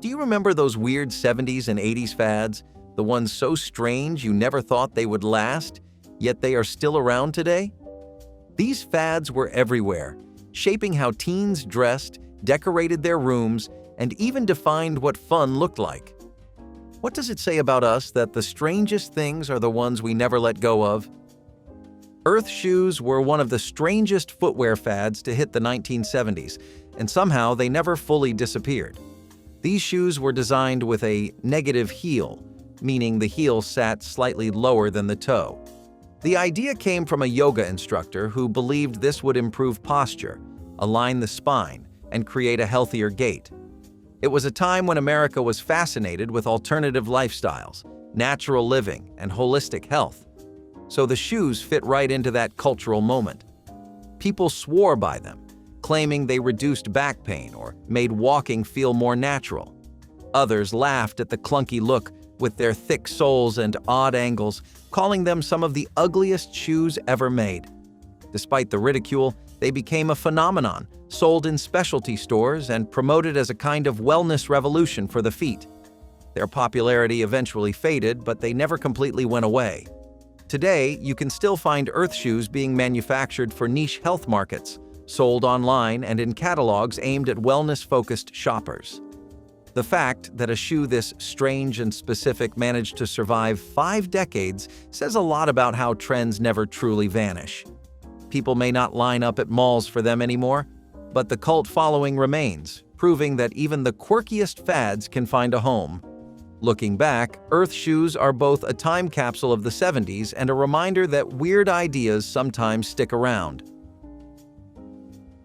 Do you remember those weird 70s and 80s fads? The ones so strange you never thought they would last, yet they are still around today? These fads were everywhere, shaping how teens dressed, decorated their rooms, and even defined what fun looked like. What does it say about us that the strangest things are the ones we never let go of? Earth shoes were one of the strangest footwear fads to hit the 1970s, and somehow they never fully disappeared. These shoes were designed with a negative heel, meaning the heel sat slightly lower than the toe. The idea came from a yoga instructor who believed this would improve posture, align the spine, and create a healthier gait. It was a time when America was fascinated with alternative lifestyles, natural living, and holistic health. So the shoes fit right into that cultural moment. People swore by them, claiming they reduced back pain or made walking feel more natural. Others laughed at the clunky look with their thick soles and odd angles, calling them some of the ugliest shoes ever made. Despite the ridicule, they became a phenomenon, sold in specialty stores and promoted as a kind of wellness revolution for the feet. Their popularity eventually faded, but they never completely went away. Today, you can still find Earth shoes being manufactured for niche health markets, sold online and in catalogs aimed at wellness-focused shoppers. The fact that a shoe this strange and specific managed to survive 5 decades says a lot about how trends never truly vanish. People may not line up at malls for them anymore, but the cult following remains, proving that even the quirkiest fads can find a home. Looking back, Earth shoes are both a time capsule of the 70s and a reminder that weird ideas sometimes stick around.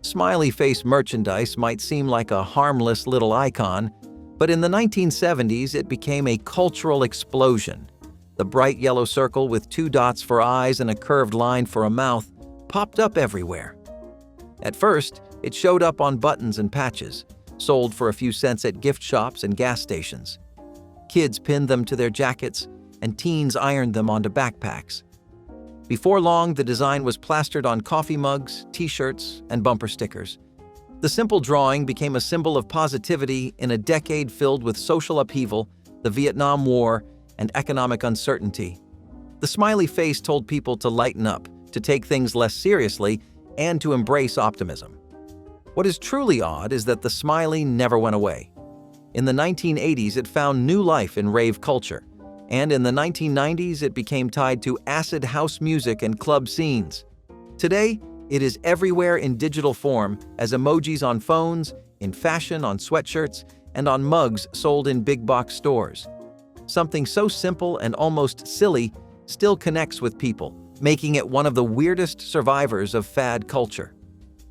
Smiley face merchandise might seem like a harmless little icon, but in the 1970s it became a cultural explosion. The bright yellow circle with 2 dots for eyes and a curved line for a mouth popped up everywhere. At first, it showed up on buttons and patches, sold for a few cents at gift shops and gas stations. Kids pinned them to their jackets, and teens ironed them onto backpacks. Before long, the design was plastered on coffee mugs, t-shirts, and bumper stickers. The simple drawing became a symbol of positivity in a decade filled with social upheaval, the Vietnam War, and economic uncertainty. The smiley face told people to lighten up, to take things less seriously, and to embrace optimism. What is truly odd is that the smiley never went away. In the 1980s, it found new life in rave culture, and in the 1990s, it became tied to acid house music and club scenes. Today, it is everywhere in digital form as emojis on phones, in fashion on sweatshirts, and on mugs sold in big box stores. Something so simple and almost silly still connects with people, making it one of the weirdest survivors of fad culture.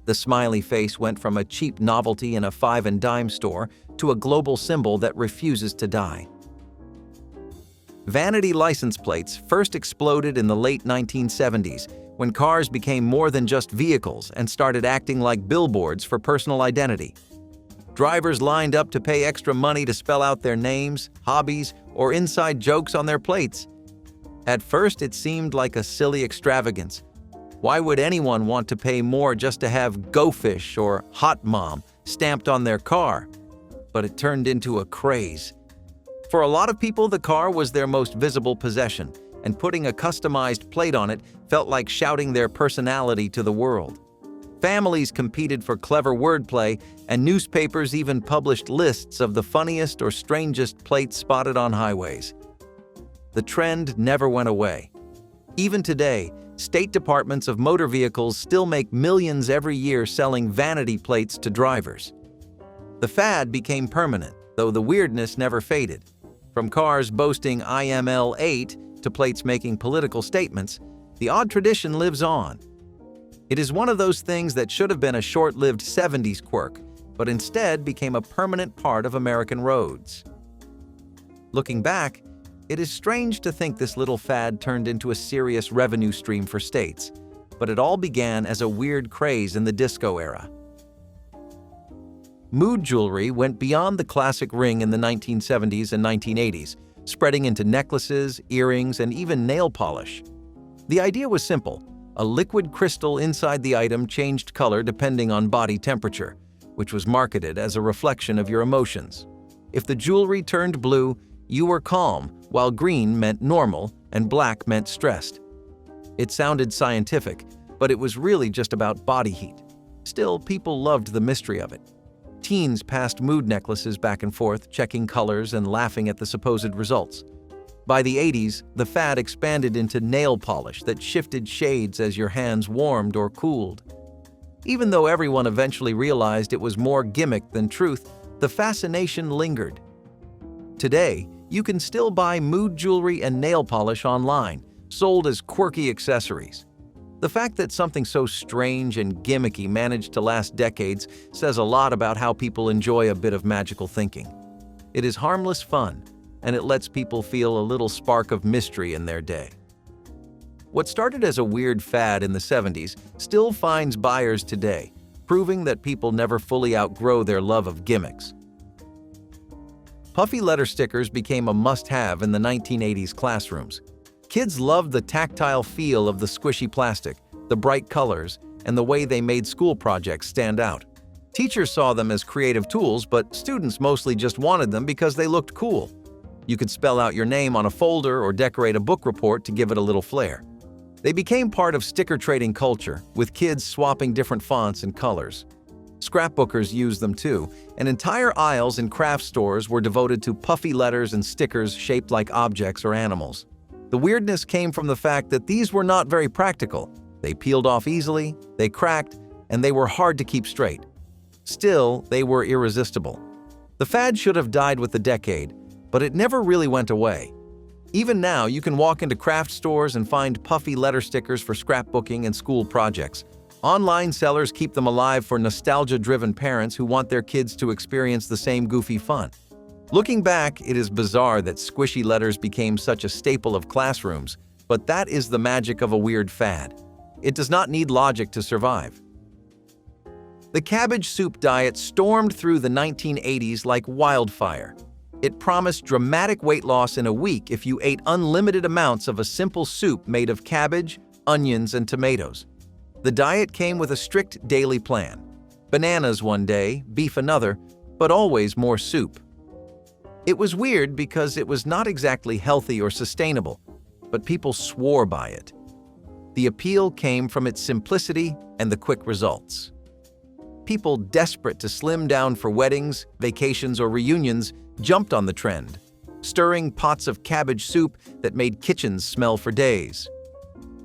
The smiley face went from a cheap novelty in a 5 and dime store to a global symbol that refuses to die. Vanity license plates first exploded in the late 1970s when cars became more than just vehicles and started acting like billboards for personal identity. Drivers lined up to pay extra money to spell out their names, hobbies, or inside jokes on their plates. At first, it seemed like a silly extravagance. Why would anyone want to pay more just to have "Go Fish" or "Hot Mom" stamped on their car? But it turned into a craze. For a lot of people, the car was their most visible possession, and putting a customized plate on it felt like shouting their personality to the world. Families competed for clever wordplay, and newspapers even published lists of the funniest or strangest plates spotted on highways. The trend never went away. Even today, state departments of motor vehicles still make millions every year selling vanity plates to drivers. The fad became permanent, though the weirdness never faded. From cars boasting IML 8 to plates making political statements, the odd tradition lives on. It is one of those things that should have been a short-lived 70s quirk, but instead became a permanent part of American roads. Looking back, it is strange to think this little fad turned into a serious revenue stream for states, but it all began as a weird craze in the disco era. Mood jewelry went beyond the classic ring in the 1970s and 1980s, spreading into necklaces, earrings, and even nail polish. The idea was simple. A liquid crystal inside the item changed color depending on body temperature, which was marketed as a reflection of your emotions. If the jewelry turned blue, you were calm, while green meant normal and black meant stressed. It sounded scientific, but it was really just about body heat. Still, people loved the mystery of it. Teens passed mood necklaces back and forth, checking colors and laughing at the supposed results. By the 80s, the fad expanded into nail polish that shifted shades as your hands warmed or cooled. Even though everyone eventually realized it was more gimmick than truth, the fascination lingered. Today, you can still buy mood jewelry and nail polish online, sold as quirky accessories. The fact that something so strange and gimmicky managed to last decades says a lot about how people enjoy a bit of magical thinking. It is harmless fun, and it lets people feel a little spark of mystery in their day. What started as a weird fad in the 70s still finds buyers today, proving that people never fully outgrow their love of gimmicks. Puffy letter stickers became a must-have in the 1980s classrooms. Kids loved the tactile feel of the squishy plastic, the bright colors, and the way they made school projects stand out. Teachers saw them as creative tools, but students mostly just wanted them because they looked cool. You could spell out your name on a folder or decorate a book report to give it a little flair. They became part of sticker trading culture, with kids swapping different fonts and colors. Scrapbookers used them too, and entire aisles in craft stores were devoted to puffy letters and stickers shaped like objects or animals. The weirdness came from the fact that these were not very practical. They peeled off easily, they cracked, and they were hard to keep straight. Still, they were irresistible. The fad should have died with the decade, but it never really went away. Even now, you can walk into craft stores and find puffy letter stickers for scrapbooking and school projects. Online sellers keep them alive for nostalgia-driven parents who want their kids to experience the same goofy fun. Looking back, it is bizarre that squishy letters became such a staple of classrooms, but that is the magic of a weird fad. It does not need logic to survive. The cabbage soup diet stormed through the 1980s like wildfire. It promised dramatic weight loss in a week if you ate unlimited amounts of a simple soup made of cabbage, onions, and tomatoes. The diet came with a strict daily plan. Bananas one day, beef another, but always more soup. It was weird because it was not exactly healthy or sustainable, but people swore by it. The appeal came from its simplicity and the quick results. People desperate to slim down for weddings, vacations, or reunions jumped on the trend, stirring pots of cabbage soup that made kitchens smell for days.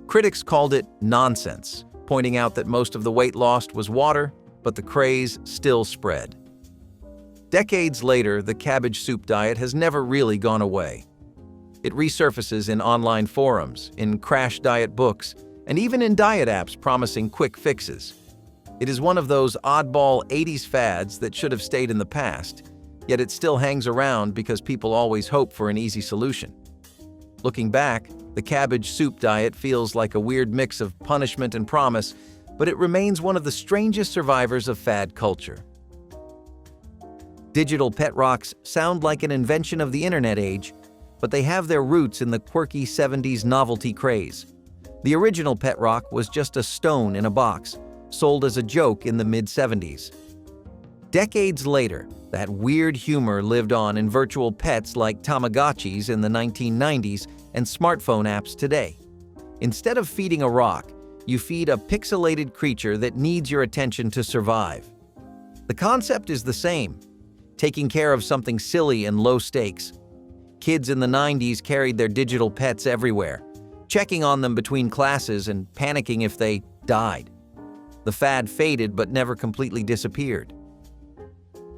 Critics called it nonsense, pointing out that most of the weight lost was water, but the craze still spread. Decades later, the cabbage soup diet has never really gone away. It resurfaces in online forums, in crash diet books, and even in diet apps promising quick fixes. It is one of those oddball 80s fads that should have stayed in the past, yet it still hangs around because people always hope for an easy solution. Looking back, the cabbage soup diet feels like a weird mix of punishment and promise, but it remains one of the strangest survivors of fad culture. Digital pet rocks sound like an invention of the internet age, but they have their roots in the quirky 70s novelty craze. The original pet rock was just a stone in a box, sold as a joke in the mid-70s. Decades later, that weird humor lived on in virtual pets like Tamagotchis in the 1990s and smartphone apps today. Instead of feeding a rock, you feed a pixelated creature that needs your attention to survive. The concept is the same, taking care of something silly and low stakes. Kids in the 90s carried their digital pets everywhere, checking on them between classes and panicking if they died. The fad faded but never completely disappeared.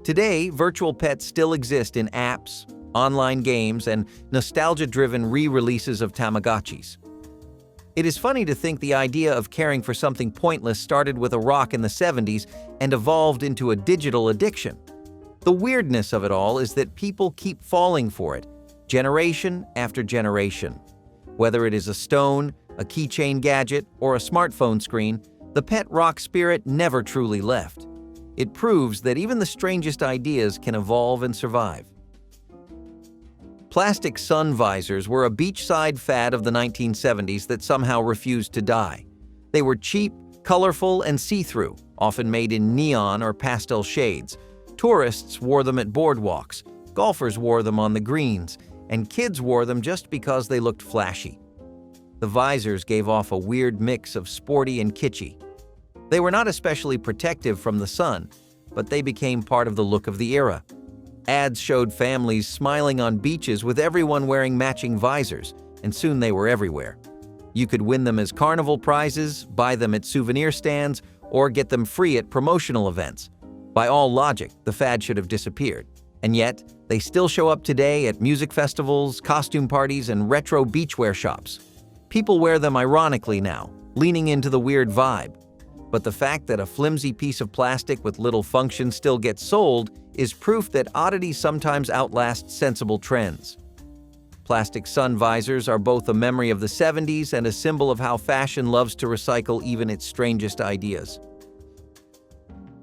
Today, virtual pets still exist in apps, online games, and nostalgia-driven re-releases of Tamagotchis. It is funny to think the idea of caring for something pointless started with a rock in the 70s and evolved into a digital addiction. The weirdness of it all is that people keep falling for it, generation after generation. Whether it is a stone, a keychain gadget, or a smartphone screen, the pet rock spirit never truly left. It proves that even the strangest ideas can evolve and survive. Plastic sun visors were a beachside fad of the 1970s that somehow refused to die. They were cheap, colorful, and see-through, often made in neon or pastel shades. Tourists wore them at boardwalks, Golfers wore them on the greens, and kids wore them just because they looked flashy. The visors gave off a weird mix of sporty and kitschy. They were not especially protective from the sun, but they became part of the look of the era. Ads showed families smiling on beaches with everyone wearing matching visors, and soon they were everywhere. You could win them as carnival prizes, buy them at souvenir stands, or get them free at promotional events. By all logic, the fad should have disappeared. And yet, they still show up today at music festivals, costume parties, and retro beachwear shops. People wear them ironically now, leaning into the weird vibe. But the fact that a flimsy piece of plastic with little function still gets sold is proof that oddities sometimes outlast sensible trends. Plastic sun visors are both a memory of the 70s and a symbol of how fashion loves to recycle even its strangest ideas.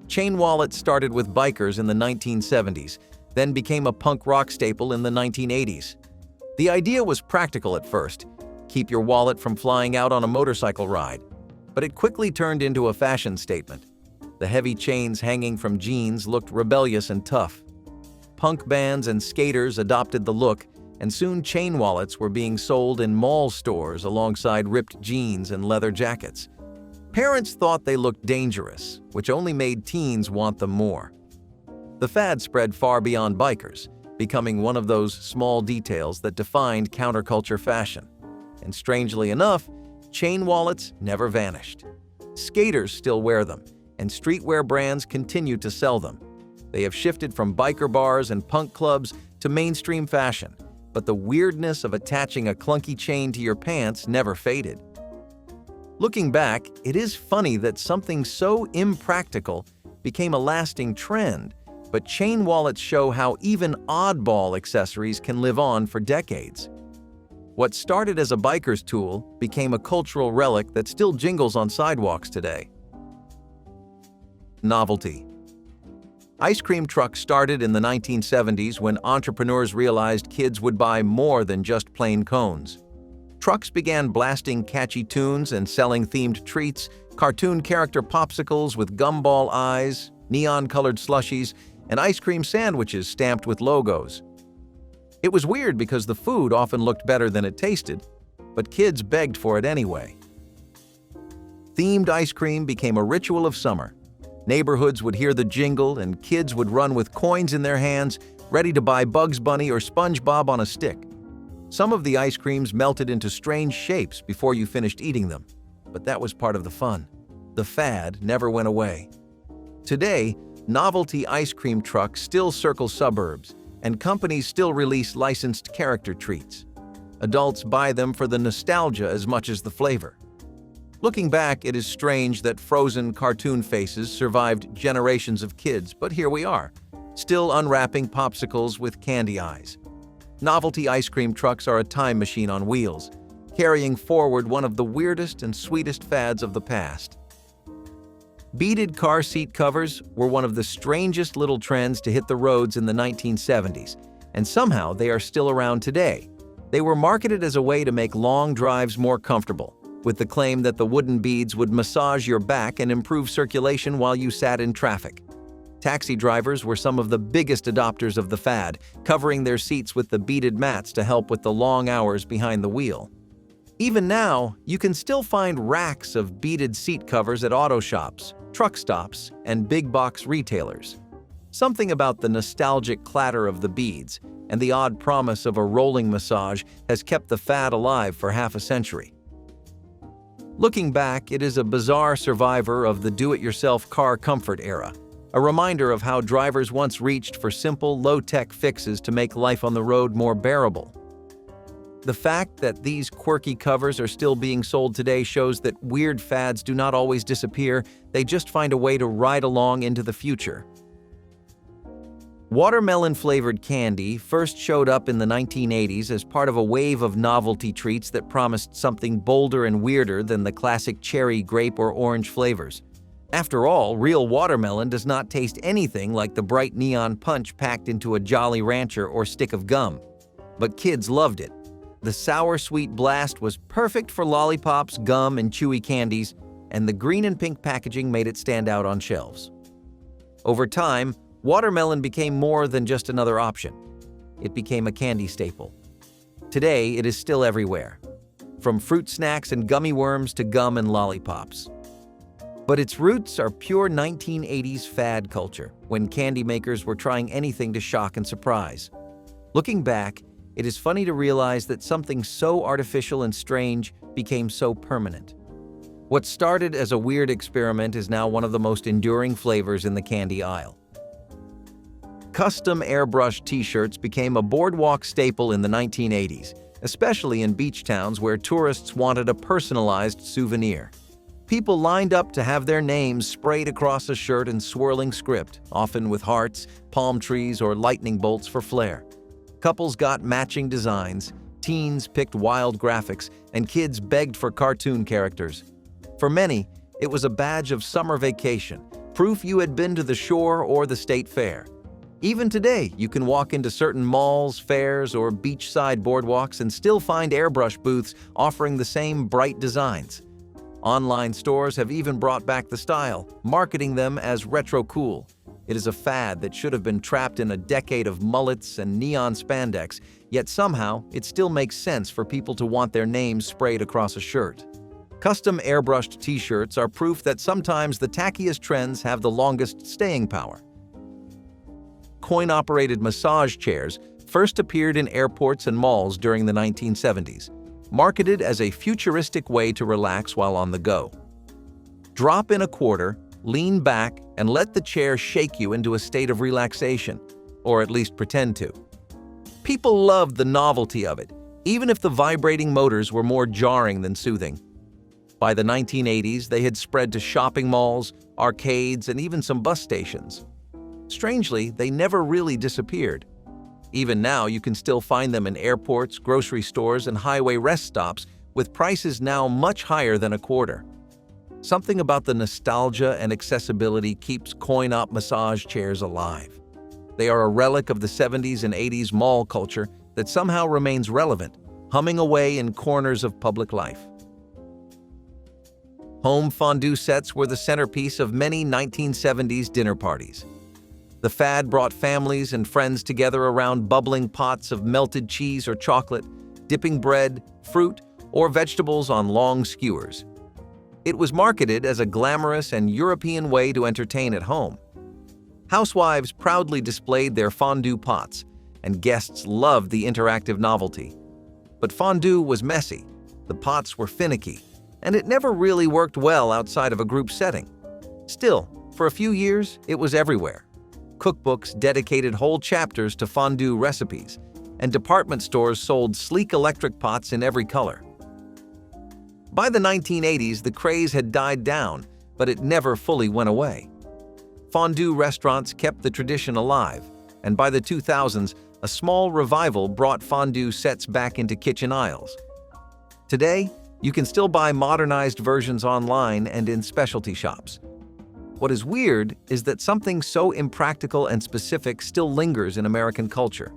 Chain wallets started with bikers in the 1970s, then became a punk rock staple in the 1980s. The idea was practical at first, keep your wallet from flying out on a motorcycle ride. But it quickly turned into a fashion statement. The heavy chains hanging from jeans looked rebellious and tough. Punk bands and skaters adopted the look, and soon chain wallets were being sold in mall stores alongside ripped jeans and leather jackets. Parents thought they looked dangerous, which only made teens want them more. The fad spread far beyond bikers, becoming one of those small details that defined counterculture fashion. And strangely enough, chain wallets never vanished. Skaters still wear them, and streetwear brands continue to sell them. They have shifted from biker bars and punk clubs to mainstream fashion, but the weirdness of attaching a clunky chain to your pants never faded. Looking back, it is funny that something so impractical became a lasting trend, but chain wallets show how even oddball accessories can live on for decades. What started as a biker's tool became a cultural relic that still jingles on sidewalks today. Novelty. Ice cream trucks started in the 1970s when entrepreneurs realized kids would buy more than just plain cones. Trucks began blasting catchy tunes and selling themed treats, cartoon character popsicles with gumball eyes, neon-colored slushies, and ice cream sandwiches stamped with logos. It was weird because the food often looked better than it tasted, but kids begged for it anyway. Themed ice cream became a ritual of summer. Neighborhoods would hear the jingle and kids would run with coins in their hands, ready to buy Bugs Bunny or SpongeBob on a stick. Some of the ice creams melted into strange shapes before you finished eating them, but that was part of the fun. The fad never went away. Today, novelty ice cream trucks still circle suburbs, and companies still release licensed character treats. Adults buy them for the nostalgia as much as the flavor. Looking back, it is strange that frozen cartoon faces survived generations of kids, but here we are, still unwrapping popsicles with candy eyes. Novelty ice cream trucks are a time machine on wheels, carrying forward one of the weirdest and sweetest fads of the past. Beaded car seat covers were one of the strangest little trends to hit the roads in the 1970s, and somehow they are still around today. They were marketed as a way to make long drives more comfortable, with the claim that the wooden beads would massage your back and improve circulation while you sat in traffic. Taxi drivers were some of the biggest adopters of the fad, covering their seats with the beaded mats to help with the long hours behind the wheel. Even now, you can still find racks of beaded seat covers at auto shops, truck stops, and big box retailers. Something about the nostalgic clatter of the beads and the odd promise of a rolling massage has kept the fad alive for half a century. Looking back, it is a bizarre survivor of the do-it-yourself car comfort era, a reminder of how drivers once reached for simple, low-tech fixes to make life on the road more bearable. The fact that these quirky covers are still being sold today shows that weird fads do not always disappear, they just find a way to ride along into the future. Watermelon-flavored candy first showed up in the 1980s as part of a wave of novelty treats that promised something bolder and weirder than the classic cherry, grape, or orange flavors. After all, real watermelon does not taste anything like the bright neon punch packed into a Jolly Rancher or stick of gum. But kids loved it. The sour-sweet blast was perfect for lollipops, gum, and chewy candies, and the green and pink packaging made it stand out on shelves. Over time, watermelon became more than just another option. it became a candy staple. Today, it is still everywhere, from fruit snacks and gummy worms to gum and lollipops. But its roots are pure 1980s fad culture, when candy makers were trying anything to shock and surprise. Looking back, it is funny to realize that something so artificial and strange became so permanent. What started as a weird experiment is now one of the most enduring flavors in the candy aisle. Custom airbrushed t-shirts became a boardwalk staple in the 1980s, especially in beach towns where tourists wanted a personalized souvenir. People lined up to have their names sprayed across a shirt in swirling script, often with hearts, palm trees, or lightning bolts for flair. Couples got matching designs, teens picked wild graphics, and kids begged for cartoon characters. For many, it was a badge of summer vacation, proof you had been to the shore or the state fair. Even today, you can walk into certain malls, fairs, or beachside boardwalks and still find airbrush booths offering the same bright designs. Online stores have even brought back the style, marketing them as retro cool. It is a fad that should have been trapped in a decade of mullets and neon spandex, yet somehow it still makes sense for people to want their names sprayed across a shirt. Custom airbrushed t-shirts are proof that sometimes the tackiest trends have the longest staying power. Coin-operated massage chairs first appeared in airports and malls during the 1970s, marketed as a futuristic way to relax while on the go. Drop in a quarter, lean back, and let the chair shake you into a state of relaxation, or at least pretend to. People loved the novelty of it, even if the vibrating motors were more jarring than soothing. By the 1980s, they had spread to shopping malls, arcades, and even some bus stations. Strangely, they never really disappeared. Even now, you can still find them in airports, grocery stores, and highway rest stops, with prices now much higher than a quarter. Something about the nostalgia and accessibility keeps coin-op massage chairs alive. They are a relic of the 70s and 80s mall culture that somehow remains relevant, humming away in corners of public life. Home fondue sets were the centerpiece of many 1970s dinner parties. The fad brought families and friends together around bubbling pots of melted cheese or chocolate, dipping bread, fruit, or vegetables on long skewers. It was marketed as a glamorous and European way to entertain at home. Housewives proudly displayed their fondue pots, and guests loved the interactive novelty. But fondue was messy, the pots were finicky, and it never really worked well outside of a group setting. Still, for a few years, it was everywhere. Cookbooks dedicated whole chapters to fondue recipes, and department stores sold sleek electric pots in every color. By the 1980s, the craze had died down, but it never fully went away. Fondue restaurants kept the tradition alive, and by the 2000s, a small revival brought fondue sets back into kitchen aisles. Today, you can still buy modernized versions online and in specialty shops. What is weird is that something so impractical and specific still lingers in American culture.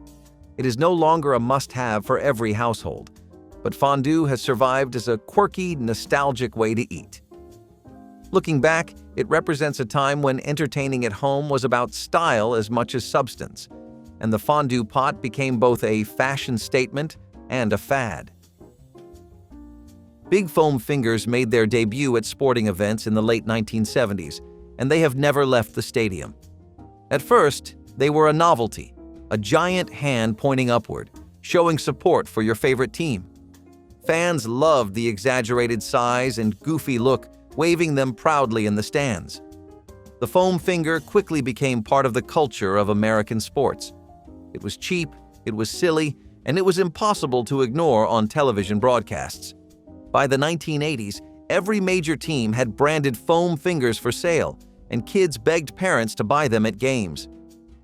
It is no longer a must-have for every household, but fondue has survived as a quirky, nostalgic way to eat. Looking back, it represents a time when entertaining at home was about style as much as substance, and the fondue pot became both a fashion statement and a fad. Big foam fingers made their debut at sporting events in the late 1970s, and they have never left the stadium. At first, they were a novelty, a giant hand pointing upward, showing support for your favorite team. Fans loved the exaggerated size and goofy look, waving them proudly in the stands. The foam finger quickly became part of the culture of American sports. It was cheap, it was silly, and it was impossible to ignore on television broadcasts. By the 1980s, every major team had branded foam fingers for sale, and kids begged parents to buy them at games.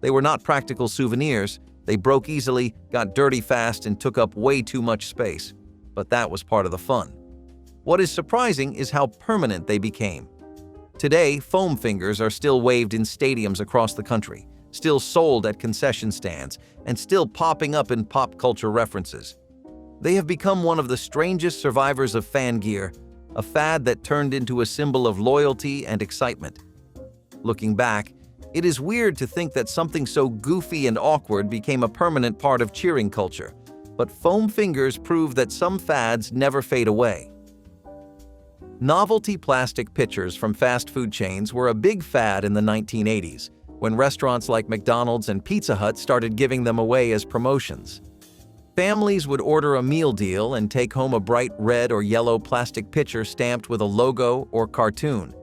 They were not practical souvenirs. They broke easily, got dirty fast, and took up way too much space. But that was part of the fun. What is surprising is how permanent they became. Today, foam fingers are still waved in stadiums across the country, still sold at concession stands, and still popping up in pop culture references. They have become one of the strangest survivors of fan gear, a fad that turned into a symbol of loyalty and excitement. Looking back, It is weird to think that something so goofy and awkward became a permanent part of cheering culture, but foam fingers prove that some fads never fade away. Novelty plastic pitchers from fast food chains were a big fad in the 1980s, when restaurants like McDonald's and Pizza Hut started giving them away as promotions. Families would order a meal deal and take home a bright red or yellow plastic pitcher stamped with a logo or cartoon.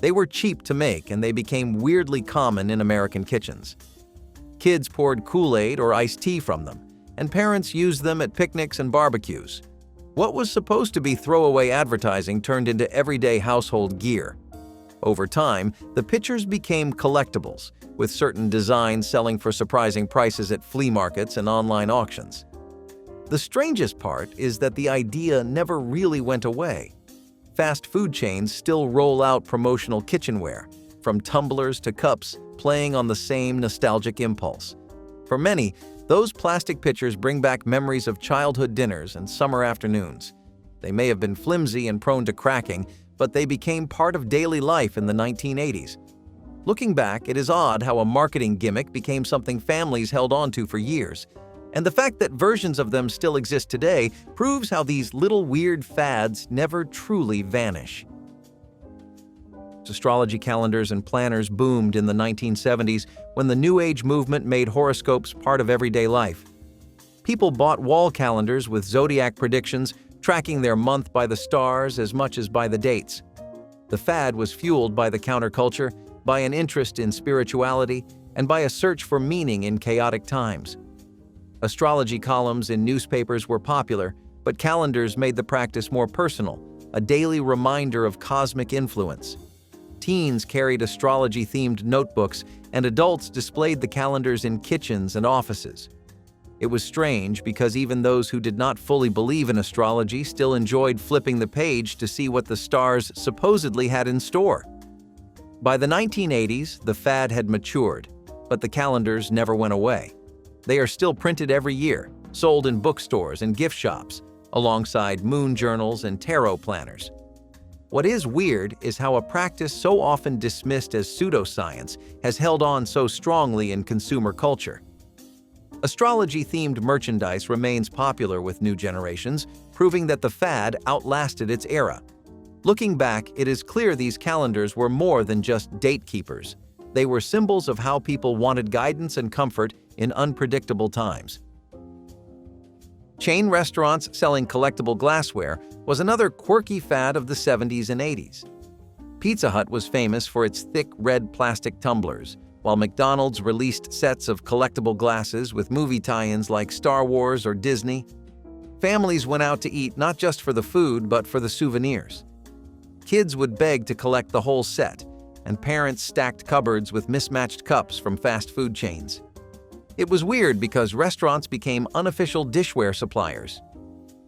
They were cheap to make, and they became weirdly common in American kitchens. Kids poured Kool-Aid or iced tea from them, and parents used them at picnics and barbecues. What was supposed to be throwaway advertising turned into everyday household gear. Over time, the pitchers became collectibles, with certain designs selling for surprising prices at flea markets and online auctions. The strangest part is that the idea never really went away. Fast food chains still roll out promotional kitchenware, from tumblers to cups, playing on the same nostalgic impulse. For many, those plastic pitchers bring back memories of childhood dinners and summer afternoons. They may have been flimsy and prone to cracking, but they became part of daily life in the 1980s. Looking back, it is odd how a marketing gimmick became something families held on to for years. And the fact that versions of them still exist today proves how these little weird fads never truly vanish. Astrology calendars and planners boomed in the 1970s when the New Age movement made horoscopes part of everyday life. People bought wall calendars with zodiac predictions, tracking their month by the stars as much as by the dates. The fad was fueled by the counterculture, by an interest in spirituality, and by a search for meaning in chaotic times. Astrology columns in newspapers were popular, but calendars made the practice more personal, a daily reminder of cosmic influence. Teens carried astrology-themed notebooks, and adults displayed the calendars in kitchens and offices. It was strange because even those who did not fully believe in astrology still enjoyed flipping the page to see what the stars supposedly had in store. By the 1980s, the fad had matured, but the calendars never went away. They are still printed every year, sold in bookstores and gift shops, alongside moon journals and tarot planners. What is weird is how a practice so often dismissed as pseudoscience has held on so strongly in consumer culture. Astrology-themed merchandise remains popular with new generations, proving that the fad outlasted its era. Looking back, it is clear these calendars were more than just date keepers. They were symbols of how people wanted guidance and comfort in unpredictable times. Chain restaurants selling collectible glassware was another quirky fad of the 70s and 80s. Pizza Hut was famous for its thick red plastic tumblers, while McDonald's released sets of collectible glasses with movie tie-ins like Star Wars or Disney. Families went out to eat not just for the food but for the souvenirs. Kids would beg to collect the whole set, and parents stacked cupboards with mismatched cups from fast food chains. It was weird because restaurants became unofficial dishware suppliers.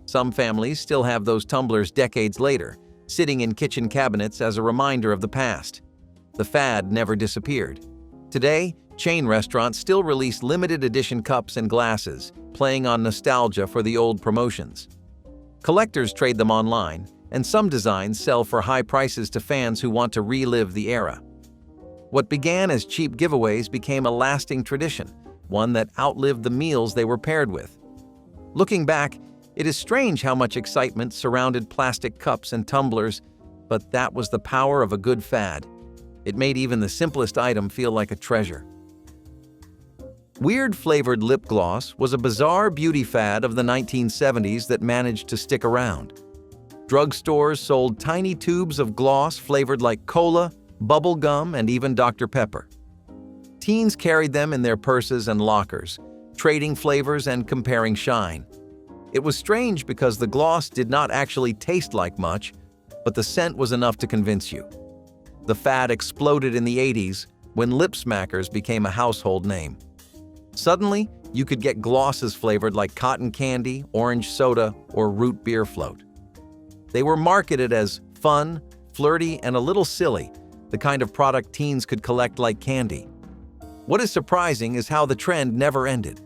Some families still have those tumblers decades later, sitting in kitchen cabinets as a reminder of the past. The fad never disappeared. Today, chain restaurants still release limited edition cups and glasses, playing on nostalgia for the old promotions. Collectors trade them online, and some designs sell for high prices to fans who want to relive the era. What began as cheap giveaways became a lasting tradition, one that outlived the meals they were paired with. Looking back, it is strange how much excitement surrounded plastic cups and tumblers, but that was the power of a good fad. It made even the simplest item feel like a treasure. Weird-flavored lip gloss was a bizarre beauty fad of the 1970s that managed to stick around. Drugstores sold tiny tubes of gloss flavored like cola, bubble gum, and even Dr. Pepper. Teens carried them in their purses and lockers, trading flavors and comparing shine. It was strange because the gloss did not actually taste like much, but the scent was enough to convince you. The fad exploded in the 80s when lip smackers became a household name. Suddenly, you could get glosses flavored like cotton candy, orange soda, or root beer float. They were marketed as fun, flirty, and a little silly, the kind of product teens could collect like candy. What is surprising is how the trend never ended.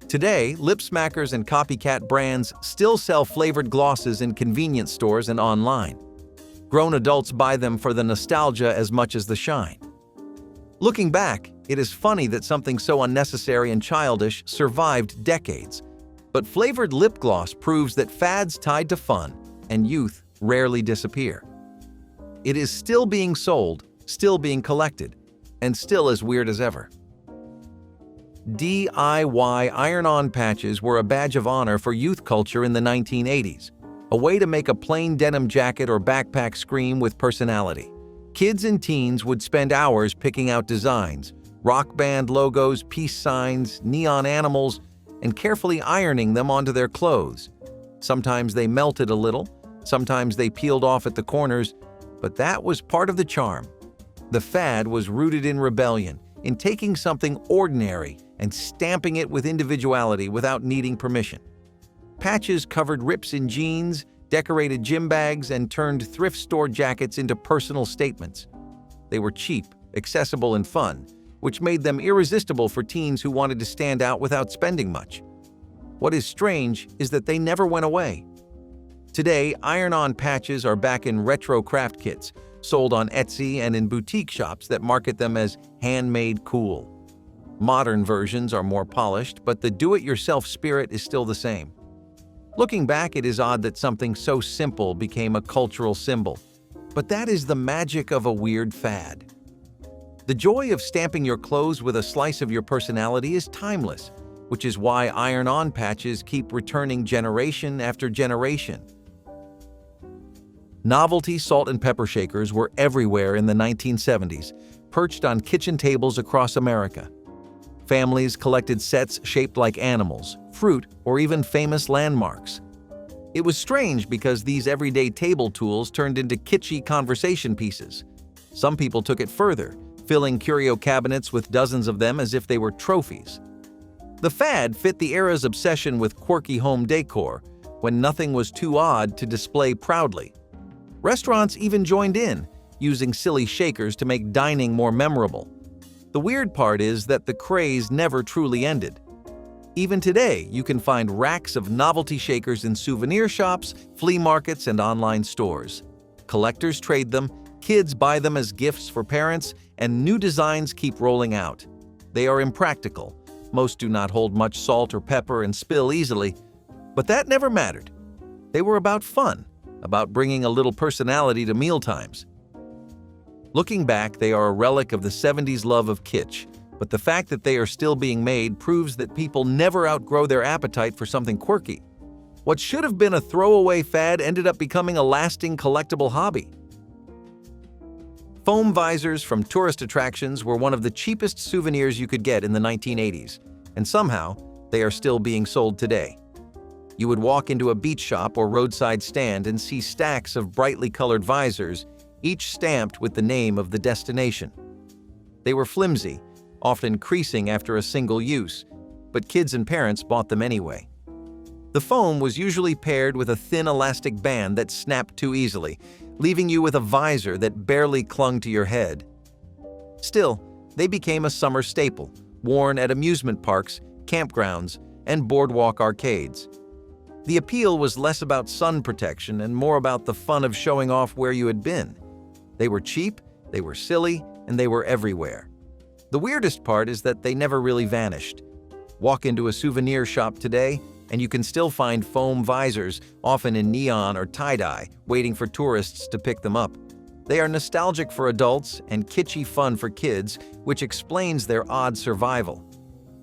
Today, lip smackers and copycat brands still sell flavored glosses in convenience stores and online. Grown adults buy them for the nostalgia as much as the shine. Looking back, it is funny that something so unnecessary and childish survived decades. But flavored lip gloss proves that fads tied to fun and youth rarely disappear. It is still being sold, still being collected, and still as weird as ever. DIY iron-on patches were a badge of honor for youth culture in the 1980s, a way to make a plain denim jacket or backpack scream with personality. Kids and teens would spend hours picking out designs, rock band logos, peace signs, neon animals, and carefully ironing them onto their clothes. Sometimes they melted a little, sometimes they peeled off at the corners, but that was part of the charm. The fad was rooted in rebellion, in taking something ordinary and stamping it with individuality without needing permission. Patches covered rips in jeans, decorated gym bags, and turned thrift store jackets into personal statements. They were cheap, accessible, and fun, which made them irresistible for teens who wanted to stand out without spending much. What is strange is that they never went away. Today, iron-on patches are back in retro craft kits, sold on Etsy and in boutique shops that market them as handmade cool. Modern versions are more polished, but the do-it-yourself spirit is still the same. Looking back, it is odd that something so simple became a cultural symbol. But that is the magic of a weird fad. The joy of stamping your clothes with a slice of your personality is timeless, which is why iron-on patches keep returning generation after generation. Novelty salt and pepper shakers were everywhere in the 1970s, perched on kitchen tables across America. Families collected sets shaped like animals, fruit, or even famous landmarks. It was strange because these everyday table tools turned into kitschy conversation pieces. Some people took it further, filling curio cabinets with dozens of them as if they were trophies. The fad fit the era's obsession with quirky home decor, when nothing was too odd to display proudly. Restaurants even joined in, using silly shakers to make dining more memorable. The weird part is that the craze never truly ended. Even today, you can find racks of novelty shakers in souvenir shops, flea markets, and online stores. Collectors trade them, kids buy them as gifts for parents, and new designs keep rolling out. They are impractical. Most do not hold much salt or pepper and spill easily. But that never mattered. They were about fun, about bringing a little personality to mealtimes. Looking back, they are a relic of the 70s love of kitsch, but the fact that they are still being made proves that people never outgrow their appetite for something quirky. What should have been a throwaway fad ended up becoming a lasting collectible hobby. Foam visors from tourist attractions were one of the cheapest souvenirs you could get in the 1980s, and somehow, they are still being sold today. You would walk into a beach shop or roadside stand and see stacks of brightly colored visors, each stamped with the name of the destination. They were flimsy, often creasing after a single use, but kids and parents bought them anyway. The foam was usually paired with a thin elastic band that snapped too easily, leaving you with a visor that barely clung to your head. Still, they became a summer staple, worn at amusement parks, campgrounds, and boardwalk arcades. The appeal was less about sun protection and more about the fun of showing off where you had been. They were cheap, they were silly, and they were everywhere. The weirdest part is that they never really vanished. Walk into a souvenir shop today, and you can still find foam visors, often in neon or tie-dye, waiting for tourists to pick them up. They are nostalgic for adults and kitschy fun for kids, which explains their odd survival.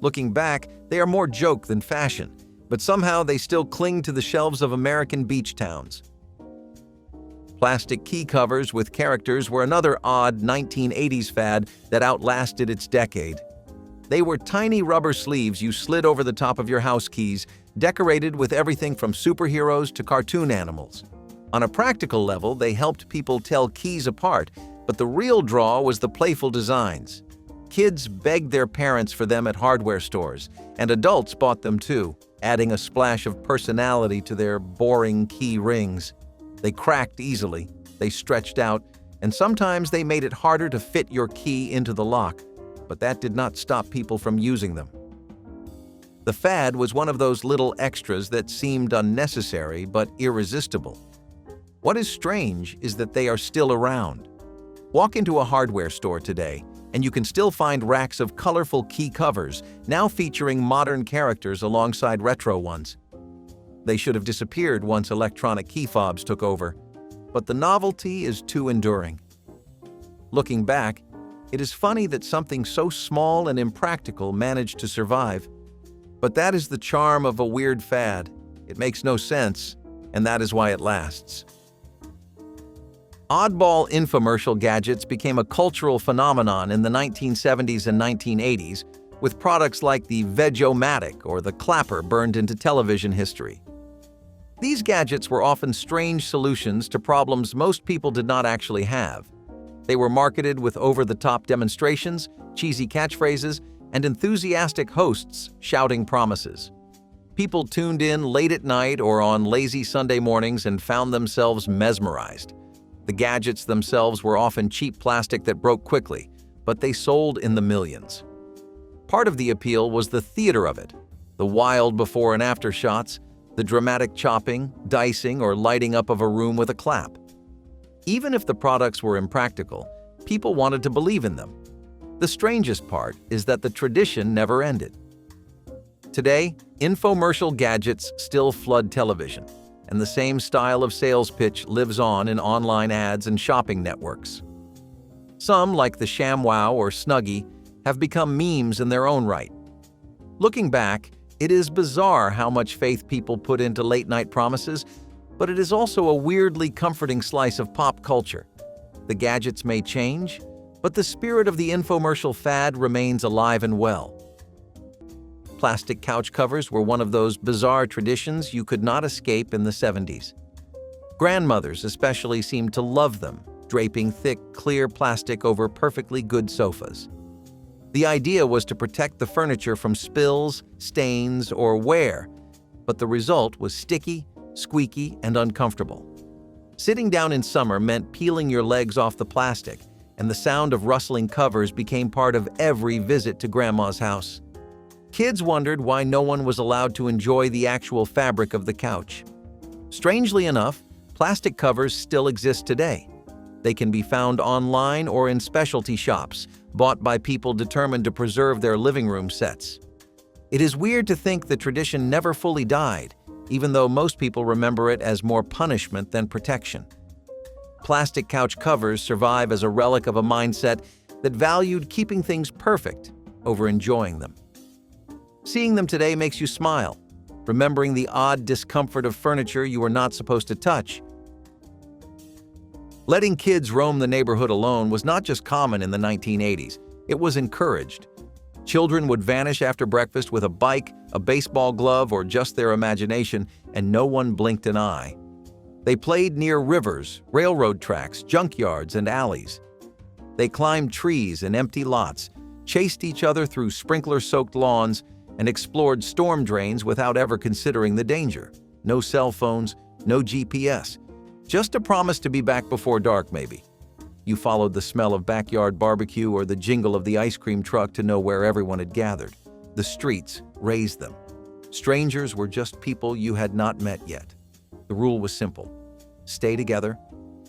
Looking back, they are more joke than fashion, but somehow they still cling to the shelves of American beach towns. Plastic key covers with characters were another odd 1980s fad that outlasted its decade. They were tiny rubber sleeves you slid over the top of your house keys, decorated with everything from superheroes to cartoon animals. On a practical level, they helped people tell keys apart, but the real draw was the playful designs. Kids begged their parents for them at hardware stores, and adults bought them too, adding a splash of personality to their boring key rings. They cracked easily, they stretched out, and sometimes they made it harder to fit your key into the lock, but that did not stop people from using them. The fad was one of those little extras that seemed unnecessary but irresistible. What is strange is that they are still around. Walk into a hardware store today, and you can still find racks of colorful key covers, now featuring modern characters alongside retro ones. They should have disappeared once electronic key fobs took over, but the novelty is too enduring. Looking back, it is funny that something so small and impractical managed to survive. But that is the charm of a weird fad. It makes no sense, and that is why it lasts. Oddball infomercial gadgets became a cultural phenomenon in the 1970s and 1980s, with products like the Veg-O-Matic or the clapper burned into television history. These gadgets were often strange solutions to problems most people did not actually have. They were marketed with over-the-top demonstrations, cheesy catchphrases, and enthusiastic hosts shouting promises. People tuned in late at night or on lazy Sunday mornings and found themselves mesmerized. The gadgets themselves were often cheap plastic that broke quickly, but they sold in the millions. Part of the appeal was the theater of it, the wild before and after shots, the dramatic chopping, dicing, or lighting up of a room with a clap. Even if the products were impractical, people wanted to believe in them. The strangest part is that the tradition never ended. Today, infomercial gadgets still flood television, and the same style of sales pitch lives on in online ads and shopping networks. Some, like the ShamWow or Snuggie, have become memes in their own right. Looking back, it is bizarre how much faith people put into late-night promises, but it is also a weirdly comforting slice of pop culture. The gadgets may change, but the spirit of the infomercial fad remains alive and well. Plastic couch covers were one of those bizarre traditions you could not escape in the 70s. Grandmothers especially seemed to love them, draping thick, clear plastic over perfectly good sofas. The idea was to protect the furniture from spills, stains, or wear, but the result was sticky, squeaky, and uncomfortable. Sitting down in summer meant peeling your legs off the plastic, and the sound of rustling covers became part of every visit to Grandma's house. Kids wondered why no one was allowed to enjoy the actual fabric of the couch. Strangely enough, plastic covers still exist today. They can be found online or in specialty shops, bought by people determined to preserve their living room sets. It is weird to think the tradition never fully died, even though most people remember it as more punishment than protection. Plastic couch covers survive as a relic of a mindset that valued keeping things perfect over enjoying them. Seeing them today makes you smile, remembering the odd discomfort of furniture you were not supposed to touch. Letting kids roam the neighborhood alone was not just common in the 1980s, it was encouraged. Children would vanish after breakfast with a bike, a baseball glove, or just their imagination, and no one blinked an eye. They played near rivers, railroad tracks, junkyards, and alleys. They climbed trees and empty lots, chased each other through sprinkler-soaked lawns, and explored storm drains without ever considering the danger. No cell phones, no GPS. Just a promise to be back before dark, maybe. You followed the smell of backyard barbecue or the jingle of the ice cream truck to know where everyone had gathered. The streets raised them. Strangers were just people you had not met yet. The rule was simple. Stay together,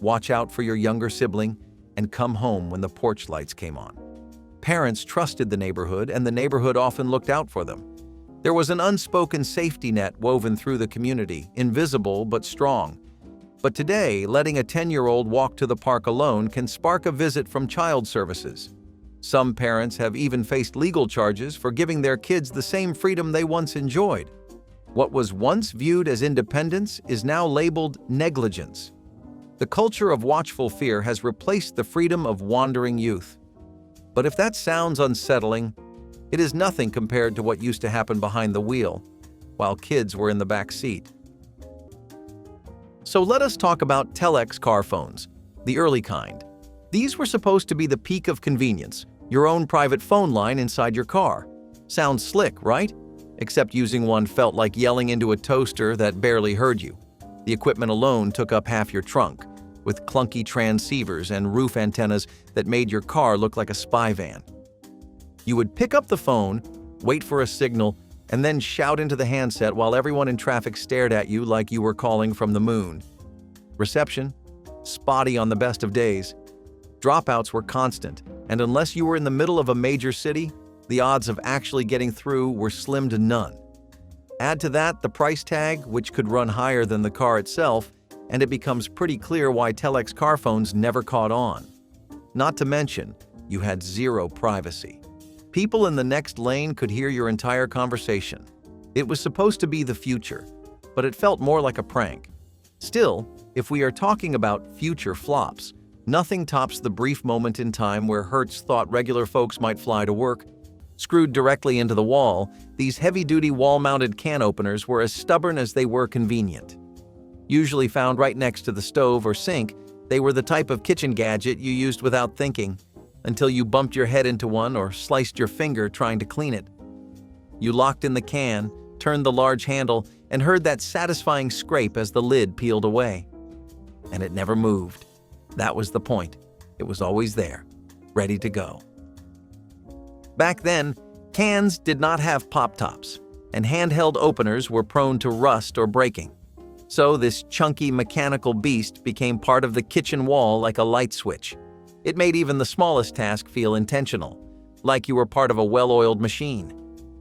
watch out for your younger sibling, and come home when the porch lights came on. Parents trusted the neighborhood, and the neighborhood often looked out for them. There was an unspoken safety net woven through the community, invisible but strong. But today, letting a 10-year-old walk to the park alone can spark a visit from child services. Some parents have even faced legal charges for giving their kids the same freedom they once enjoyed. What was once viewed as independence is now labeled negligence. The culture of watchful fear has replaced the freedom of wandering youth. But if that sounds unsettling, it is nothing compared to what used to happen behind the wheel, while kids were in the back seat. So let us talk about telex car phones, the early kind. These were supposed to be the peak of convenience, your own private phone line inside your car. Sounds slick, right? Except using one felt like yelling into a toaster that barely heard you. The equipment alone took up half your trunk, with clunky transceivers and roof antennas that made your car look like a spy van. You would pick up the phone, wait for a signal, and then shout into the handset while everyone in traffic stared at you like you were calling from the moon. Reception? Spotty on the best of days. Dropouts were constant, and unless you were in the middle of a major city, the odds of actually getting through were slim to none. Add to that the price tag, which could run higher than the car itself, and it becomes pretty clear why Telex car phones never caught on. Not to mention, you had zero privacy. People in the next lane could hear your entire conversation. It was supposed to be the future, but it felt more like a prank. Still, if we are talking about future flops, nothing tops the brief moment in time where Hertz thought regular folks might fly to work. Screwed directly into the wall, these heavy-duty wall-mounted can openers were as stubborn as they were convenient. Usually found right next to the stove or sink, they were the type of kitchen gadget you used without thinking, until you bumped your head into one or sliced your finger trying to clean it. You locked in the can, turned the large handle, and heard that satisfying scrape as the lid peeled away. And it never moved. That was the point. It was always there, ready to go. Back then, cans did not have pop-tops, and handheld openers were prone to rust or breaking. So this chunky mechanical beast became part of the kitchen wall like a light switch. It made even the smallest task feel intentional, like you were part of a well-oiled machine.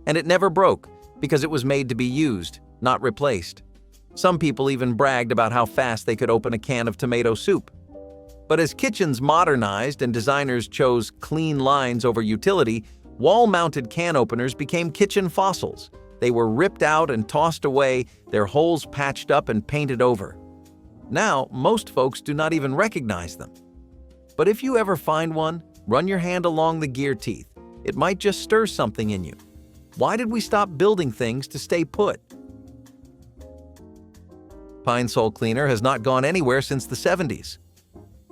And it never broke, because it was made to be used, not replaced. Some people even bragged about how fast they could open a can of tomato soup. But as kitchens modernized and designers chose clean lines over utility, wall-mounted can openers became kitchen fossils. They were ripped out and tossed away, their holes patched up and painted over. Now, most folks do not even recognize them. But if you ever find one, run your hand along the gear teeth. It might just stir something in you. Why did we stop building things to stay put? Pine Sol cleaner has not gone anywhere since the 70s.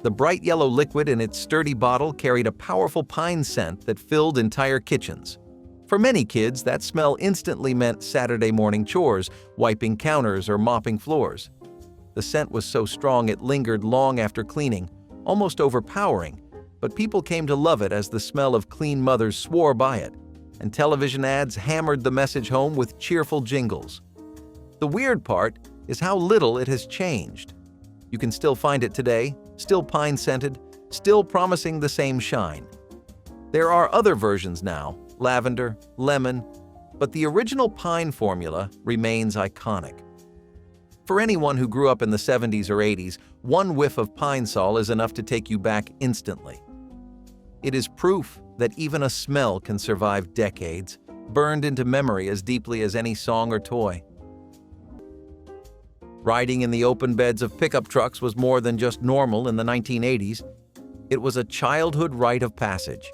The bright yellow liquid in its sturdy bottle carried a powerful pine scent that filled entire kitchens. For many kids, that smell instantly meant Saturday morning chores, wiping counters or mopping floors. The scent was so strong it lingered long after cleaning, almost overpowering, but people came to love it as the smell of clean mothers swore by it, and television ads hammered the message home with cheerful jingles. The weird part is how little it has changed. You can still find it today, still pine-scented, still promising the same shine. There are other versions now, lavender, lemon, but the original pine formula remains iconic. For anyone who grew up in the 70s or 80s, one whiff of Pine Sol is enough to take you back instantly. It is proof that even a smell can survive decades, burned into memory as deeply as any song or toy. Riding in the open beds of pickup trucks was more than just normal in the 1980s. It was a childhood rite of passage.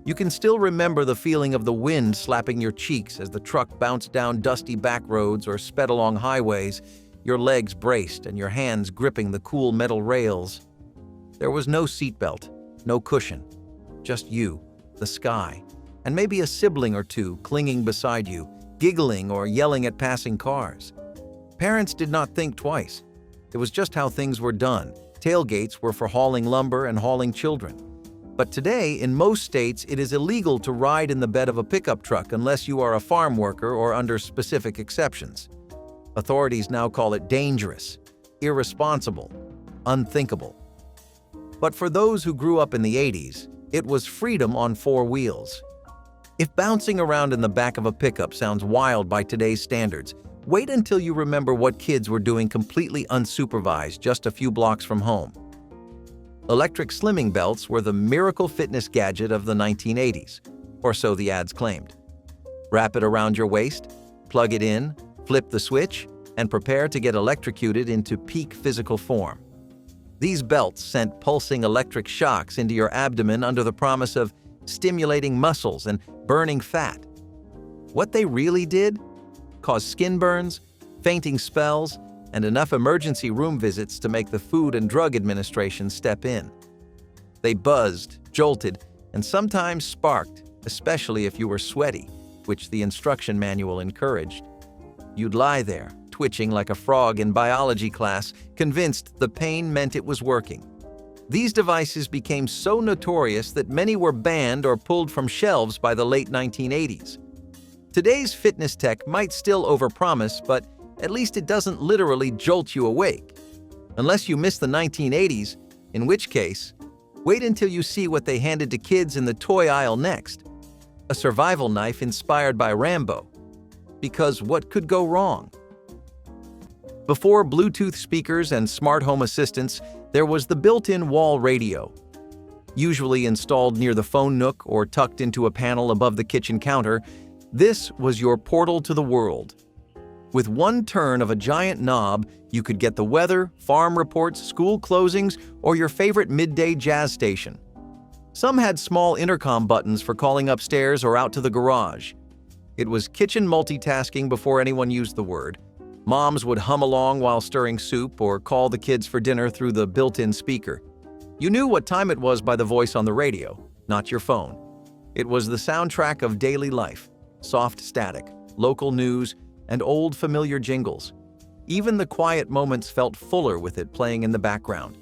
You can still remember the feeling of the wind slapping your cheeks as the truck bounced down dusty back roads or sped along highways, your legs braced and your hands gripping the cool metal rails. There was no seatbelt, no cushion, just you, the sky, and maybe a sibling or two clinging beside you, giggling or yelling at passing cars. Parents did not think twice. It was just how things were done. Tailgates were for hauling lumber and hauling children. But today, in most states, it is illegal to ride in the bed of a pickup truck unless you are a farm worker or under specific exceptions. Authorities now call it dangerous, irresponsible, unthinkable. But for those who grew up in the 80s, it was freedom on four wheels. If bouncing around in the back of a pickup sounds wild by today's standards, wait until you remember what kids were doing completely unsupervised just a few blocks from home. Electric slimming belts were the miracle fitness gadget of the 1980s, or so the ads claimed. Wrap it around your waist, plug it in, flip the switch, and prepare to get electrocuted into peak physical form. These belts sent pulsing electric shocks into your abdomen under the promise of stimulating muscles and burning fat. What they really did? Cause skin burns, fainting spells, and enough emergency room visits to make the Food and Drug Administration step in. They buzzed, jolted, and sometimes sparked, especially if you were sweaty, which the instruction manual encouraged. You'd lie there, twitching like a frog in biology class, convinced the pain meant it was working. These devices became so notorious that many were banned or pulled from shelves by the late 1980s. Today's fitness tech might still overpromise, but at least it doesn't literally jolt you awake. Unless you miss the 1980s, in which case, Wait until you see what they handed to kids in the toy aisle next. A survival knife inspired by Rambo. Because what could go wrong? Before Bluetooth speakers and smart home assistants, there was the built-in wall radio. Usually installed near the phone nook or tucked into a panel above the kitchen counter, this was your portal to the world. With one turn of a giant knob, you could get the weather, farm reports, school closings, or your favorite midday jazz station. Some had small intercom buttons for calling upstairs or out to the garage. It was kitchen multitasking before anyone used the word. Moms would hum along while stirring soup or call the kids for dinner through the built-in speaker. You knew what time it was by the voice on the radio, not your phone. It was the soundtrack of daily life, soft static, local news, and old familiar jingles. Even the quiet moments felt fuller with it playing in the background.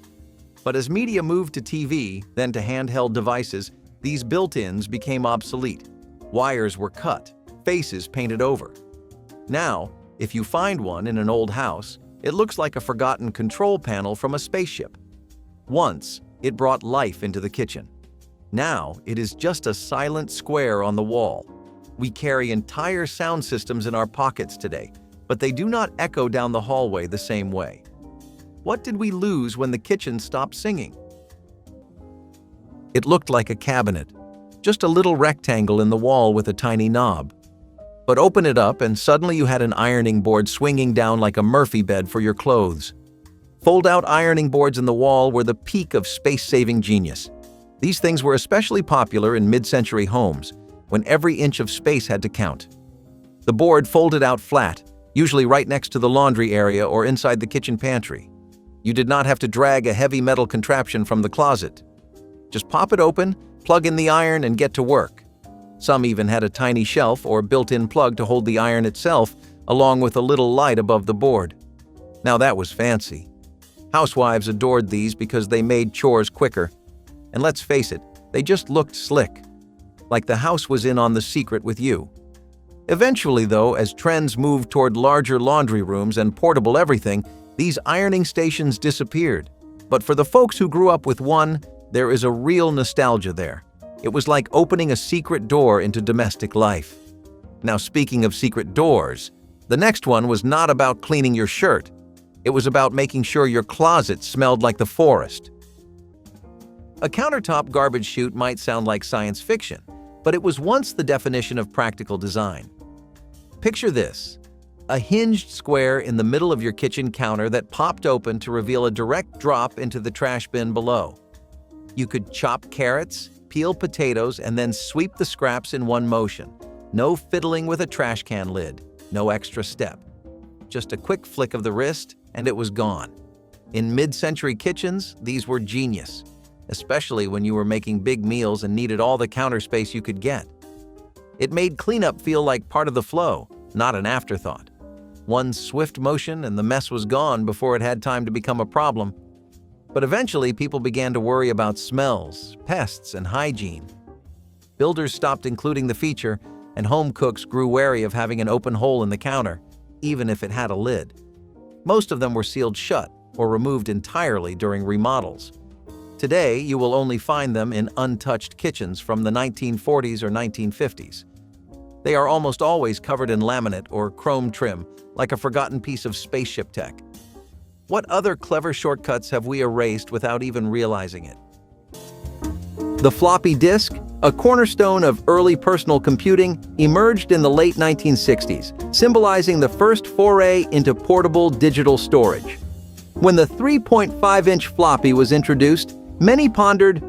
But as media moved to TV, then to handheld devices, these built-ins became obsolete. Wires were cut, faces painted over. Now, if you find one in an old house, it looks like a forgotten control panel from a spaceship. Once, it brought life into the kitchen. Now, it is just a silent square on the wall. We carry entire sound systems in our pockets today, but they do not echo down the hallway the same way. What did we lose when the kitchen stopped singing? It looked like a cabinet, just a little rectangle in the wall with a tiny knob. But open it up and suddenly you had an ironing board swinging down like a Murphy bed for your clothes. Fold-out ironing boards in the wall were the peak of space-saving genius. These things were especially popular in mid-century homes, when every inch of space had to count. The board folded out flat, usually right next to the laundry area or inside the kitchen pantry. You did not have to drag a heavy metal contraption from the closet. Just pop it open, plug in the iron, and get to work. Some even had a tiny shelf or built-in plug to hold the iron itself, along with a little light above the board. Now that was fancy. Housewives adored these because they made chores quicker. And let's face it, they just looked slick. Like the house was in on the secret with you. Eventually, though, as trends moved toward larger laundry rooms and portable everything, these ironing stations disappeared. But for the folks who grew up with one, there is a real nostalgia there. It was like opening a secret door into domestic life. Now, speaking of secret doors, the next one was not about cleaning your shirt. It was about making sure your closet smelled like the forest. A countertop garbage chute might sound like science fiction, but it was once the definition of practical design. Picture this: a hinged square in the middle of your kitchen counter that popped open to reveal a direct drop into the trash bin below. You could chop carrots, peel potatoes, and then sweep the scraps in one motion. No fiddling with a trash can lid, no extra step. Just a quick flick of the wrist, and it was gone. In mid-century kitchens, these were genius, especially when you were making big meals and needed all the counter space you could get. It made cleanup feel like part of the flow, not an afterthought. One swift motion and the mess was gone before it had time to become a problem. But eventually, people began to worry about smells, pests, and hygiene. Builders stopped including the feature, and home cooks grew wary of having an open hole in the counter, even if it had a lid. Most of them were sealed shut or removed entirely during remodels. Today, you will only find them in untouched kitchens from the 1940s or 1950s. They are almost always covered in laminate or chrome trim, like a forgotten piece of spaceship tech. What other clever shortcuts have we erased without even realizing it? The floppy disk, a cornerstone of early personal computing, emerged in the late 1960s, symbolizing the first foray into portable digital storage. When the 3.5-inch floppy was introduced, many pondered,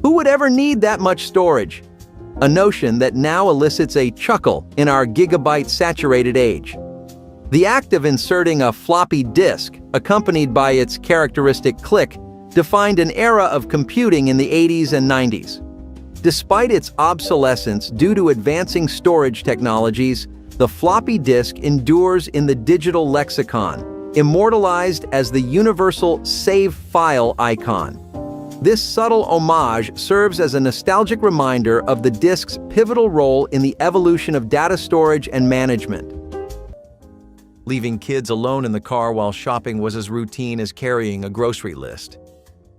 who would ever need that much storage? A notion that now elicits a chuckle in our gigabyte-saturated age. The act of inserting a floppy disk, accompanied by its characteristic click, defined an era of computing in the 80s and 90s. Despite its obsolescence due to advancing storage technologies, the floppy disk endures in the digital lexicon, immortalized as the universal save file icon. This subtle homage serves as a nostalgic reminder of the disk's pivotal role in the evolution of data storage and management. Leaving kids alone in the car while shopping was as routine as carrying a grocery list.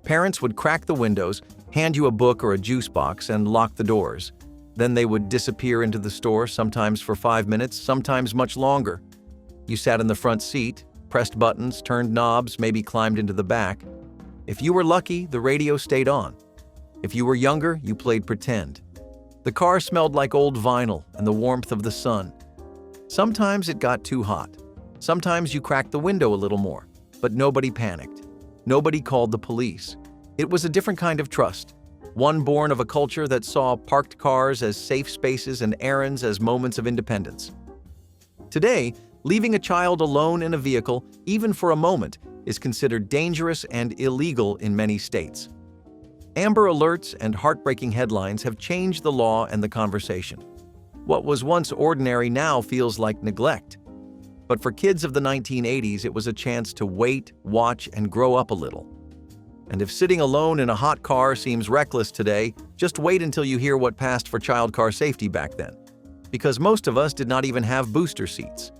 Parents would crack the windows, hand you a book or a juice box, and lock the doors. Then they would disappear into the store, sometimes for 5 minutes, sometimes much longer. You sat in the front seat, pressed buttons, turned knobs, maybe climbed into the back. If you were lucky, the radio stayed on. If you were younger, you played pretend. The car smelled like old vinyl and the warmth of the sun. Sometimes it got too hot. Sometimes you cracked the window a little more, but nobody panicked. Nobody called the police. It was a different kind of trust, one born of a culture that saw parked cars as safe spaces and errands as moments of independence. Today, leaving a child alone in a vehicle, even for a moment, is considered dangerous and illegal in many states. Amber Alerts and heartbreaking headlines have changed the law and the conversation. What was once ordinary now feels like neglect. But for kids of the 1980s, it was a chance to wait, watch, and grow up a little. And if sitting alone in a hot car seems reckless today, just wait until you hear what passed for child car safety back then. Because most of us did not even have booster seats.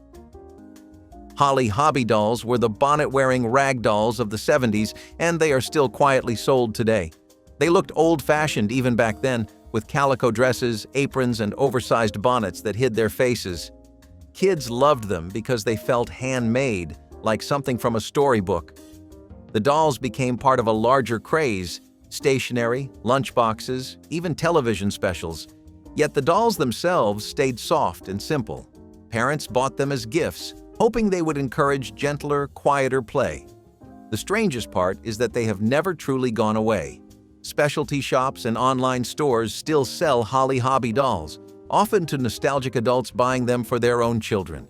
Holly Hobby dolls were the bonnet-wearing rag dolls of the 70s, and they are still quietly sold today. They looked old-fashioned even back then, with calico dresses, aprons, and oversized bonnets that hid their faces. Kids loved them because they felt handmade, like something from a storybook. The dolls became part of a larger craze: stationery, lunchboxes, even television specials. Yet the dolls themselves stayed soft and simple. Parents bought them as gifts, hoping they would encourage gentler, quieter play. The strangest part is that they have never truly gone away. Specialty shops and online stores still sell Holly Hobby dolls, often to nostalgic adults buying them for their own children.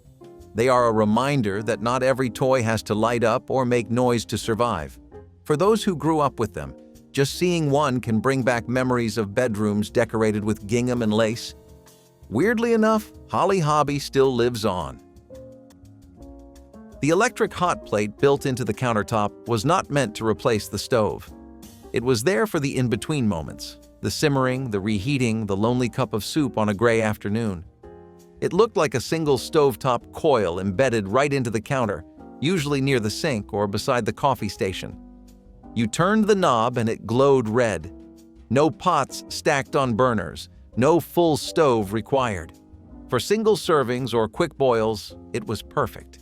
They are a reminder that not every toy has to light up or make noise to survive. For those who grew up with them, just seeing one can bring back memories of bedrooms decorated with gingham and lace. Weirdly enough, Holly Hobby still lives on. The electric hot plate built into the countertop was not meant to replace the stove. It was there for the in-between moments, the simmering, the reheating, the lonely cup of soup on a gray afternoon. It looked like a single stovetop coil embedded right into the counter, usually near the sink or beside the coffee station. You turned the knob and it glowed red. No pots stacked on burners, no full stove required. For single servings or quick boils, it was perfect.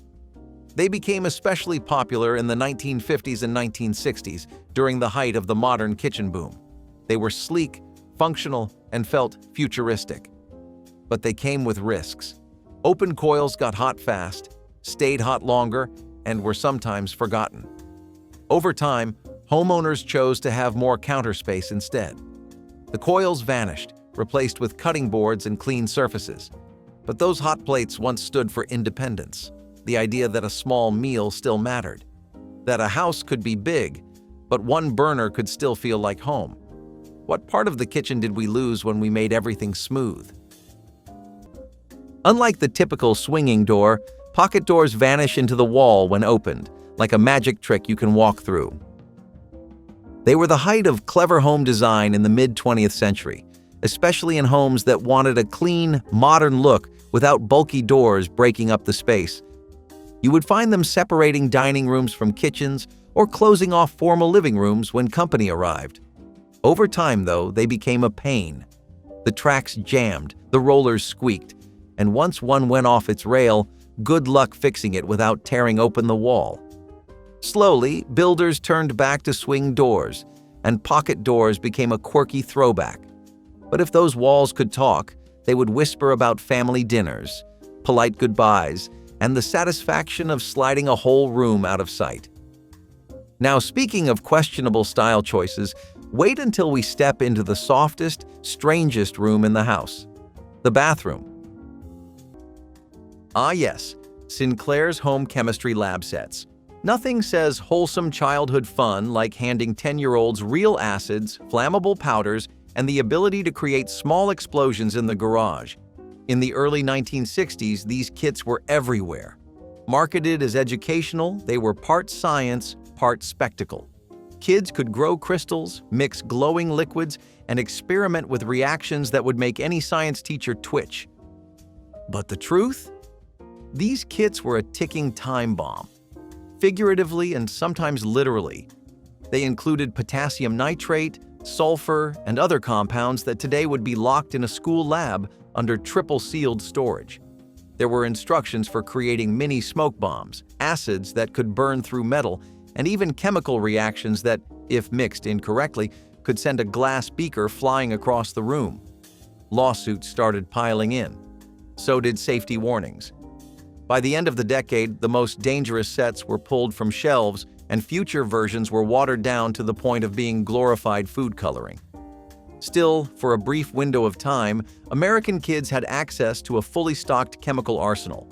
They became especially popular in the 1950s and 1960s during the height of the modern kitchen boom. They were sleek, functional, and felt futuristic. But they came with risks. Open coils got hot fast, stayed hot longer, and were sometimes forgotten. Over time, homeowners chose to have more counter space instead. The coils vanished, replaced with cutting boards and clean surfaces. But those hot plates once stood for independence, the idea that a small meal still mattered, that a house could be big, but one burner could still feel like home. What part of the kitchen did we lose when we made everything smooth? Unlike the typical swinging door, pocket doors vanish into the wall when opened, like a magic trick you can walk through. They were the height of clever home design in the mid-20th century, especially in homes that wanted a clean, modern look without bulky doors breaking up the space. You would find them separating dining rooms from kitchens or closing off formal living rooms when company arrived. Over time, though, they became a pain. The tracks jammed, the rollers squeaked, and once one went off its rail, good luck fixing it without tearing open the wall. Slowly, builders turned back to swing doors, and pocket doors became a quirky throwback. But if those walls could talk, they would whisper about family dinners, polite goodbyes, and the satisfaction of sliding a whole room out of sight. Now, speaking of questionable style choices, wait until we step into the softest, strangest room in the house: the bathroom. Ah yes, Sinclair's home chemistry lab sets. Nothing says wholesome childhood fun like handing 10-year-olds real acids, flammable powders, and the ability to create small explosions in the garage. In the early 1960s, these kits were everywhere. Marketed as educational, they were part science, part spectacle. Kids could grow crystals, mix glowing liquids, and experiment with reactions that would make any science teacher twitch. But the truth? These kits were a ticking time bomb. Figuratively and sometimes literally. They included potassium nitrate, sulfur, and other compounds that today would be locked in a school lab under triple-sealed storage. There were instructions for creating mini smoke bombs, acids that could burn through metal, and even chemical reactions that, if mixed incorrectly, could send a glass beaker flying across the room. Lawsuits started piling in. So did safety warnings. By the end of the decade, the most dangerous sets were pulled from shelves, and future versions were watered down to the point of being glorified food coloring. Still, for a brief window of time, American kids had access to a fully stocked chemical arsenal.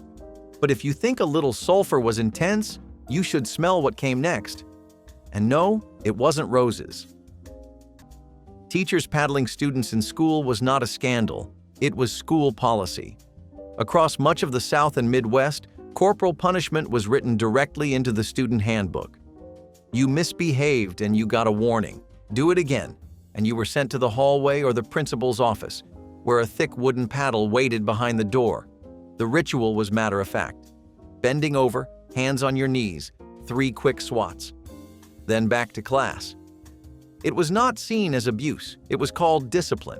But if you think a little sulfur was intense, you should smell what came next. And no, it wasn't roses. Teachers paddling students in school was not a scandal. It was school policy. Across much of the South and Midwest, corporal punishment was written directly into the student handbook. You misbehaved and you got a warning. Do it again, and you were sent to the hallway or the principal's office, where a thick wooden paddle waited behind the door. The ritual was matter of fact. Bending over, hands on your knees, 3 quick swats. Then back to class. It was not seen as abuse. It was called discipline.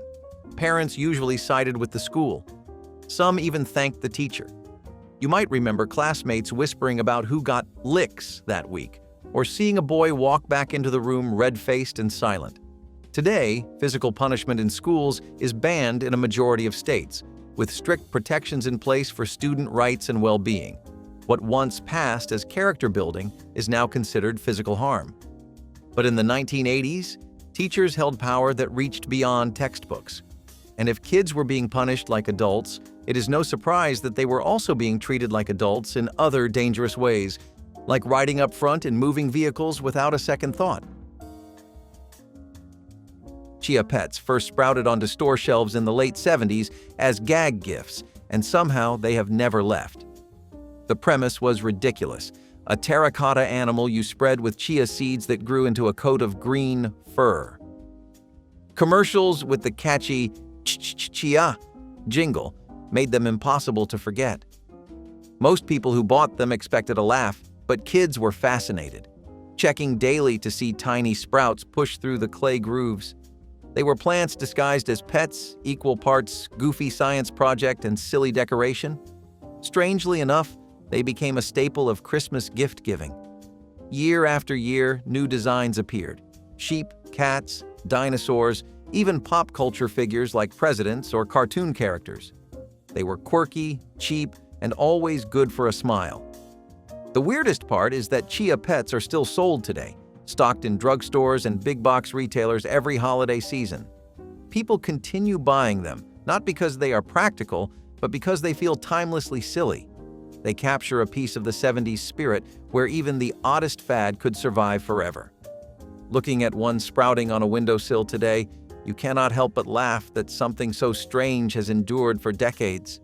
Parents usually sided with the school. Some even thanked the teacher. You might remember classmates whispering about who got licks that week, or seeing a boy walk back into the room red-faced and silent. Today, physical punishment in schools is banned in a majority of states, with strict protections in place for student rights and well-being. What once passed as character building is now considered physical harm. But in the 1980s, teachers held power that reached beyond textbooks. And if kids were being punished like adults, it is no surprise that they were also being treated like adults in other dangerous ways, like riding up front in moving vehicles without a second thought. Chia pets first sprouted onto store shelves in the late 70s as gag gifts, and somehow they have never left. The premise was ridiculous. A terracotta animal you spread with chia seeds that grew into a coat of green fur. Commercials with the catchy Chia jingle made them impossible to forget. Most people who bought them expected a laugh, but kids were fascinated, checking daily to see tiny sprouts push through the clay grooves. They were plants disguised as pets, equal parts goofy science project and silly decoration. Strangely enough, they became a staple of Christmas gift-giving. Year after year, new designs appeared. Sheep, cats, dinosaurs, even pop culture figures like presidents or cartoon characters. They were quirky, cheap, and always good for a smile. The weirdest part is that Chia pets are still sold today, stocked in drugstores and big-box retailers every holiday season. People continue buying them, not because they are practical, but because they feel timelessly silly. They capture a piece of the 70s spirit where even the oddest fad could survive forever. Looking at one sprouting on a windowsill today, you cannot help but laugh that something so strange has endured for decades.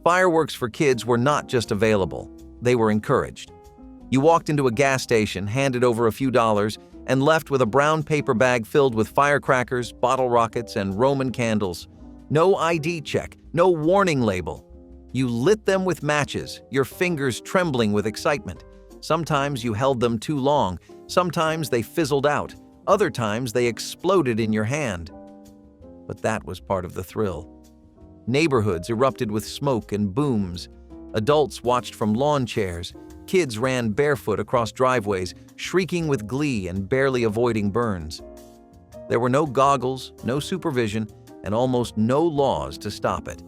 Fireworks for kids were not just available, they were encouraged. You walked into a gas station, handed over a few dollars, and left with a brown paper bag filled with firecrackers, bottle rockets, and Roman candles. No ID check, no warning label. You lit them with matches, your fingers trembling with excitement. Sometimes you held them too long, sometimes they fizzled out, other times they exploded in your hand. But that was part of the thrill. Neighborhoods erupted with smoke and booms. Adults watched from lawn chairs. Kids ran barefoot across driveways, shrieking with glee and barely avoiding burns. There were no goggles, no supervision, and almost no laws to stop it.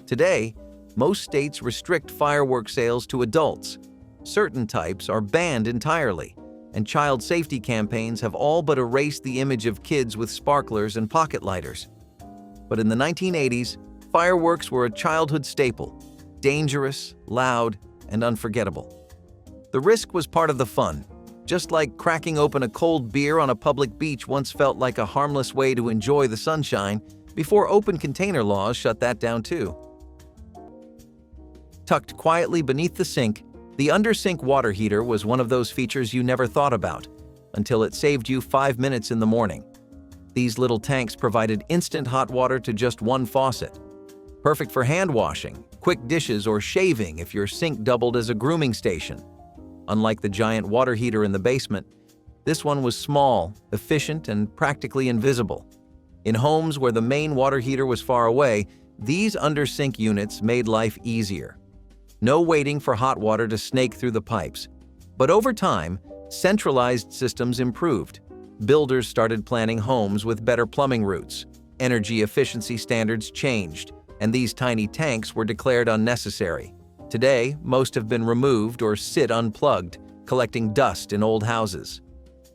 Today, most states restrict firework sales to adults. Certain types are banned entirely, and child safety campaigns have all but erased the image of kids with sparklers and pocket lighters. But in the 1980s, fireworks were a childhood staple, dangerous, loud, and unforgettable. The risk was part of the fun, just like cracking open a cold beer on a public beach once felt like a harmless way to enjoy the sunshine before open container laws shut that down too. Tucked quietly beneath the sink, the under-sink water heater was one of those features you never thought about until it saved you 5 minutes in the morning. These little tanks provided instant hot water to just one faucet. Perfect for hand washing, quick dishes, or shaving if your sink doubled as a grooming station. Unlike the giant water heater in the basement, This one was small, efficient, and practically invisible. In homes where the main water heater was far away, these under-sink units made life easier. No waiting for hot water to snake through the pipes. But over time, centralized systems improved. Builders started planning homes with better plumbing routes. Energy efficiency standards changed, and these tiny tanks were declared unnecessary. Today, most have been removed or sit unplugged, collecting dust in old houses.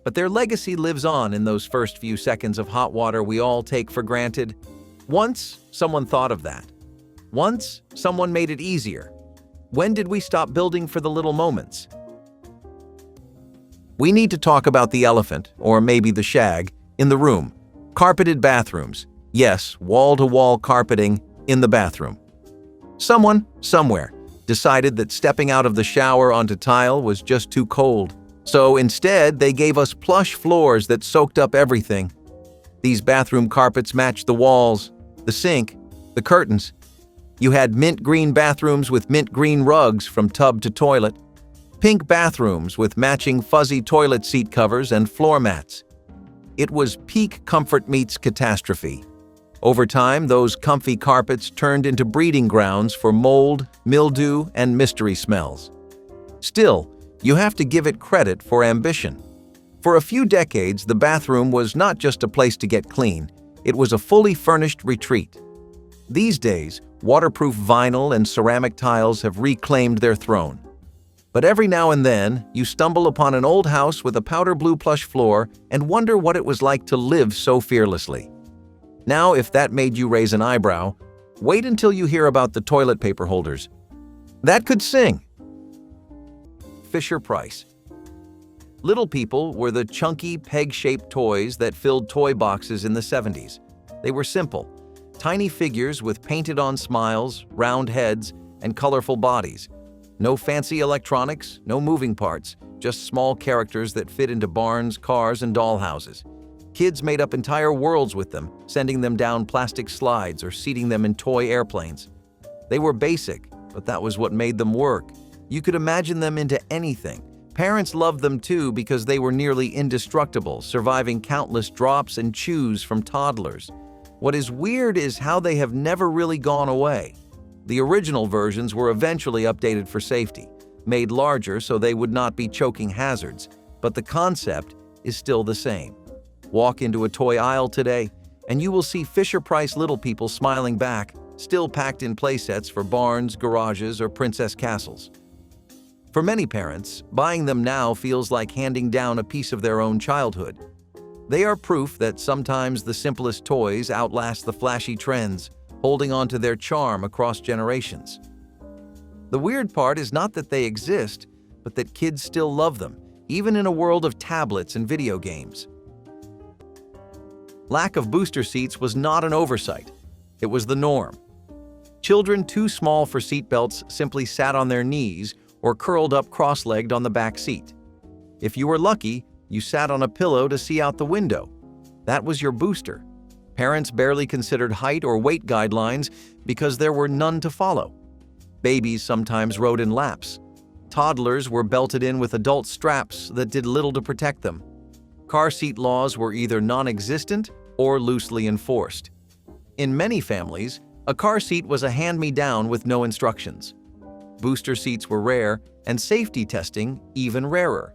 But their legacy lives on in those first few seconds of hot water we all take for granted. Once, someone thought of that. Once, someone made it easier. When did we stop building for the little moments? We need to talk about the elephant, or maybe the shag, in the room. Carpeted bathrooms. Yes, wall-to-wall carpeting in the bathroom. Someone, somewhere, decided that stepping out of the shower onto tile was just too cold. So instead, they gave us plush floors that soaked up everything. These bathroom carpets matched the walls, the sink, the curtains. You had mint green bathrooms with mint green rugs from tub to toilet. Pink bathrooms with matching fuzzy toilet seat covers and floor mats. It was peak comfort meets catastrophe. Over time, those comfy carpets turned into breeding grounds for mold, mildew, and mystery smells. Still, you have to give it credit for ambition. For a few decades, the bathroom was not just a place to get clean, it was a fully furnished retreat. These days, waterproof vinyl and ceramic tiles have reclaimed their throne. But every now and then, you stumble upon an old house with a powder blue plush floor and wonder what it was like to live so fearlessly. Now, if that made you raise an eyebrow, wait until you hear about the toilet paper holders. That could sing. Fisher-Price. Little People were the chunky, peg-shaped toys that filled toy boxes in the 70s. They were simple, tiny figures with painted-on smiles, round heads, and colorful bodies. No fancy electronics, no moving parts, just small characters that fit into barns, cars, and dollhouses. Kids made up entire worlds with them, sending them down plastic slides or seating them in toy airplanes. They were basic, but that was what made them work. You could imagine them into anything. Parents loved them too because they were nearly indestructible, surviving countless drops and chews from toddlers. What is weird is how they have never really gone away. The original versions were eventually updated for safety, made larger so they would not be choking hazards, but the concept is still the same. Walk into a toy aisle today, and you will see Fisher-Price Little People smiling back, still packed in playsets for barns, garages, or princess castles. For many parents, buying them now feels like handing down a piece of their own childhood. They are proof that sometimes the simplest toys outlast the flashy trends, holding on to their charm across generations. The weird part is not that they exist, but that kids still love them, even in a world of tablets and video games. Lack of booster seats was not an oversight. It was the norm. Children too small for seatbelts simply sat on their knees or curled up cross-legged on the back seat. If you were lucky, you sat on a pillow to see out the window. That was your booster. Parents barely considered height or weight guidelines because there were none to follow. Babies sometimes rode in laps. Toddlers were belted in with adult straps that did little to protect them. Car seat laws were either non-existent or loosely enforced. In many families, a car seat was a hand-me-down with no instructions. Booster seats were rare, and safety testing even rarer.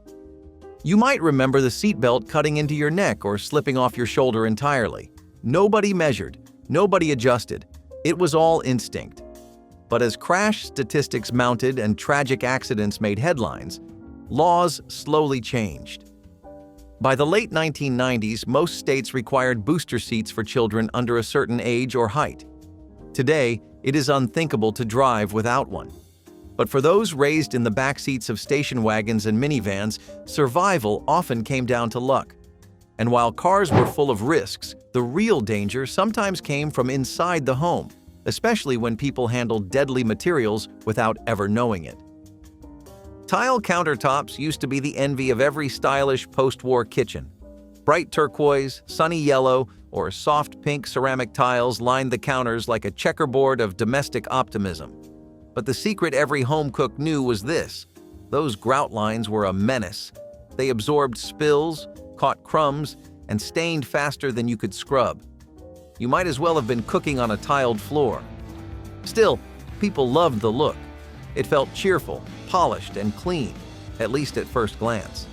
You might remember the seatbelt cutting into your neck or slipping off your shoulder entirely. Nobody measured, nobody adjusted. It was all instinct. But as crash statistics mounted and tragic accidents made headlines, laws slowly changed. By the late 1990s, most states required booster seats for children under a certain age or height. Today, it is unthinkable to drive without one. But for those raised in the backseats of station wagons and minivans, survival often came down to luck. And while cars were full of risks, the real danger sometimes came from inside the home, especially when people handled deadly materials without ever knowing it. Tile countertops used to be the envy of every stylish post-war kitchen. Bright turquoise, sunny yellow, or soft pink ceramic tiles lined the counters like a checkerboard of domestic optimism. But the secret every home cook knew was this: those grout lines were a menace. They absorbed spills, caught crumbs, and stained faster than you could scrub. You might as well have been cooking on a tiled floor. Still, people loved the look. It felt cheerful, polished, and clean, at least at first glance.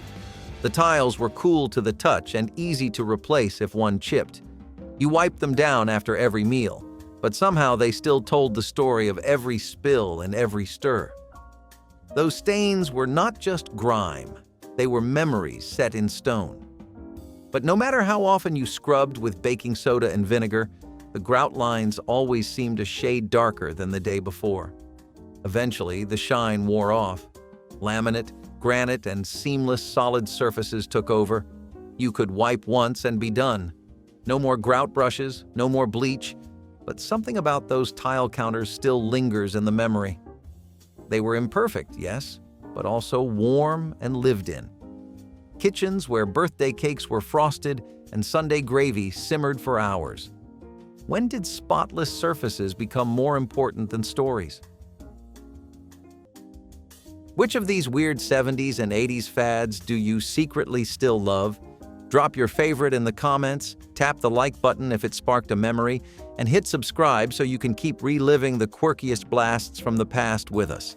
The tiles were cool to the touch and easy to replace if one chipped. You wiped them down after every meal, but somehow they still told the story of every spill and every stir. Those stains were not just grime, they were memories set in stone. But no matter how often you scrubbed with baking soda and vinegar, the grout lines always seemed a shade darker than the day before. Eventually, the shine wore off. Laminate, granite, and seamless solid surfaces took over. You could wipe once and be done. No more grout brushes, no more bleach, but something about those tile counters still lingers in the memory. They were imperfect, yes, but also warm and lived in. Kitchens where birthday cakes were frosted and Sunday gravy simmered for hours. When did spotless surfaces become more important than stories? Which of these weird 70s and 80s fads do you secretly still love? Drop your favorite in the comments, tap the like button if it sparked a memory, and hit subscribe so you can keep reliving the quirkiest blasts from the past with us.